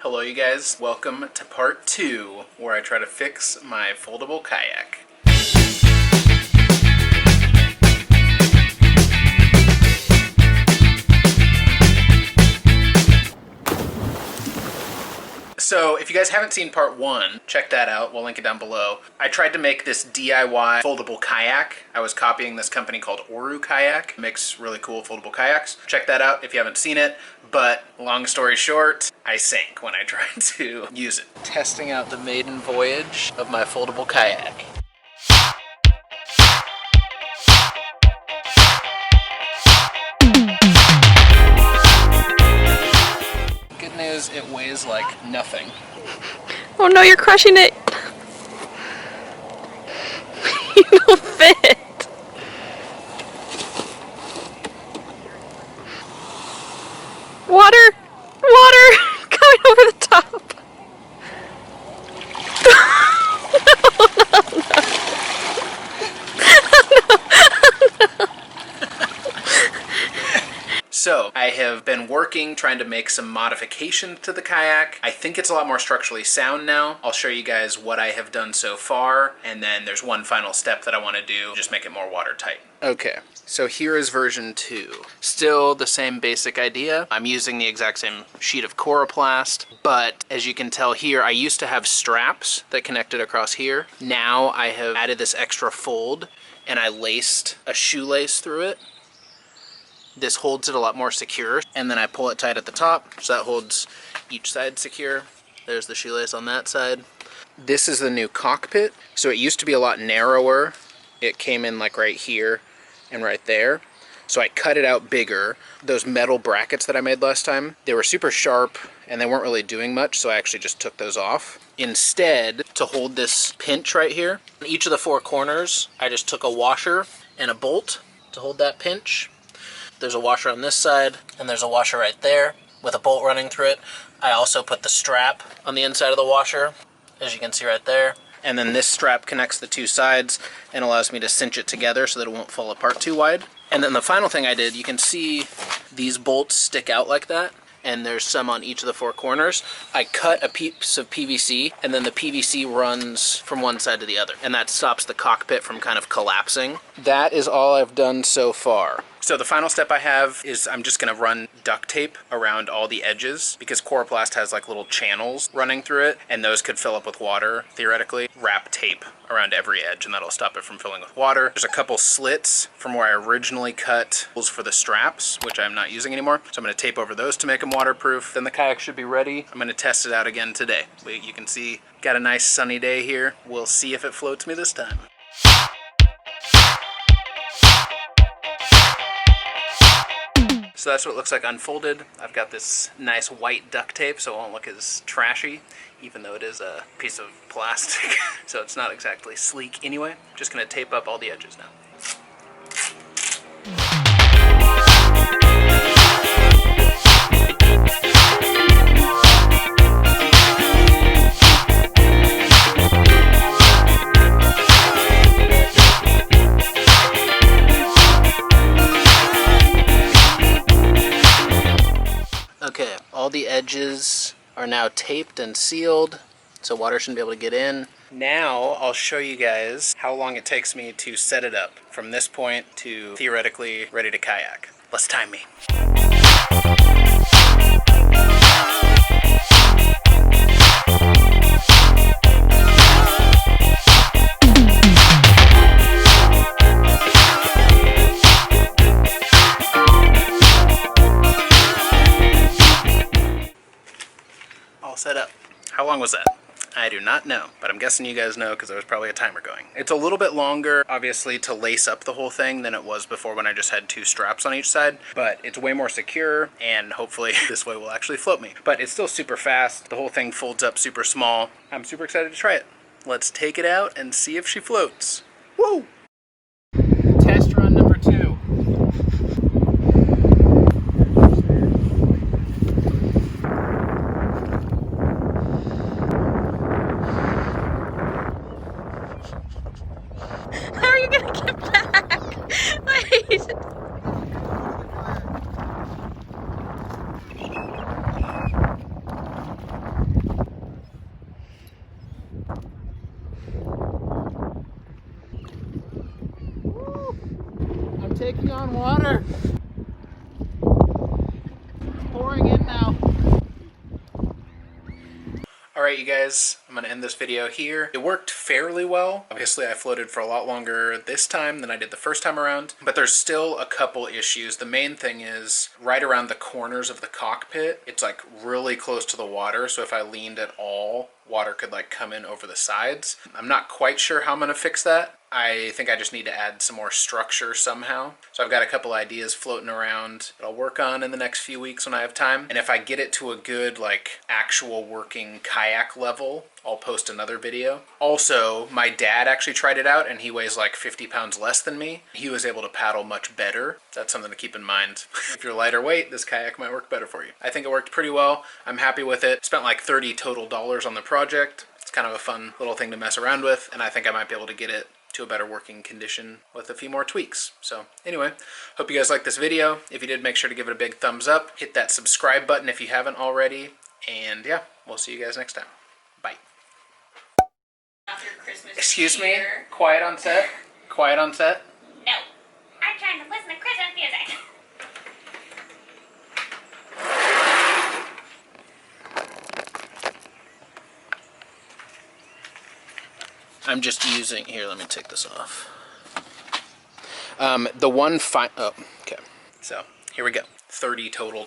Hello you guys, welcome to part 2 where I try to fix my foldable kayak. So if you guys haven't seen part 1, check that out, we'll link it down below. I tried to make this DIY foldable kayak. I was copying this company called Origami Kayak. It makes really cool foldable kayaks. Check that out if you haven't seen it. But long story short, I sank when I tried to use it. Testing out the maiden voyage of my foldable kayak. Good news, it weighs like nothing. Oh no, you're crushing it! You don't fit! Water! Water! Coming over the top! So, I have been working trying to make some modifications to the kayak. I think it's a lot more structurally sound now. I'll show you guys what I have done so far, and then there's one final step that I want to do, just make it more watertight. Okay, so here is version 2. Still the same basic idea. I'm using the exact same sheet of coroplast, but as you can tell here, I used to have straps that connected across here. Now I have added this extra fold, and I laced a shoelace through it. This holds it a lot more secure, and then I pull it tight at the top, so that holds each side secure. There's the shoelace on that side. This is the new Cockpit, so it used to be a lot narrower. It came in like right here and right there, so I cut it out bigger. Those metal brackets that I made last time, they were super sharp and they weren't really doing much, so I actually just took those off. Instead, to hold this pinch right here, on each of the 4 corners, I just took a washer and a bolt to hold that pinch. There's a washer on this side, and there's a washer right there with a bolt running through it. I also put the strap on the inside of the washer, as you can see right there. And then this strap connects the 2 sides and allows me to cinch it together so that it won't fall apart too wide. And then the final thing I did, you can see these bolts stick out like that, and there's some on each of the 4 corners. I cut a piece of PVC, and then the PVC runs from one side to the other, and that stops the cockpit from kind of collapsing. That is all I've done so far. So the final step I have is I'm just going to run duct tape around all the edges, because coroplast has like little channels running through it, and those could fill up with water, theoretically. Wrap tape around every edge, and that'll stop it from filling with water. There's a couple slits from where I originally cut holes for the straps, which I'm not using anymore, so I'm going to tape over those to make them waterproof. Then the kayak should be ready. I'm going to test it out again today. You can see, got a nice sunny day here. We'll see if it floats me this time. So that's what it looks like unfolded. I've got this nice white duct tape so it won't look as trashy, even though it is a piece of plastic. So it's not exactly sleek anyway. Just gonna tape up all the edges now. Okay, all the edges are now taped and sealed, so water shouldn't be able to get in. Now I'll show you guys how long it takes me to set it up from this point to theoretically ready to kayak. Let's time me. Set up. How long was that? I do not know, but I'm guessing you guys know because there was probably a timer going. It's a little bit longer, obviously, to lace up the whole thing than it was before when I just had 2 straps on each side, but it's way more secure, and hopefully this way will actually float me. But it's still super fast. The whole thing folds up super small. I'm super excited to try it. Let's take it out and see if she floats. Woo! Test run number 2. How are you gonna get back? Wait. taking on water. Pouring in now. Alright you guys, I'm going to end this video here. It worked fairly well. Obviously I floated for a lot longer this time than I did the first time around, but there's still a couple issues. The main thing is right around the corners of the cockpit, it's like really close to the water, so if I leaned at all, water could like come in over the sides. I'm not quite sure how I'm going to fix that. I think I just need to add some more structure somehow. So I've got a couple ideas floating around that I'll work on in the next few weeks when I have time. And if I get it to a good, like, actual working kayak level, I'll post another video. Also, my dad actually tried it out and he weighs like 50 pounds less than me. He was able to paddle much better. That's something to keep in mind. If you're lighter weight, this kayak might work better for you. I think it worked pretty well. I'm happy with it. Spent like $30 total on the project. It's kind of a fun little thing to mess around with, and I think I might be able to get it to a better working condition with a few more tweaks. So anyway, hope you guys liked this video. If you did, make sure to give it a big thumbs up. Hit that subscribe button if you haven't already. And yeah, we'll see you guys next time. Bye. Excuse me? Quiet on set? Quiet on set? No. I'm trying to listen to Christmas music. I'm just using, here, let me take this off. Oh, okay. So, here we go. $30 total.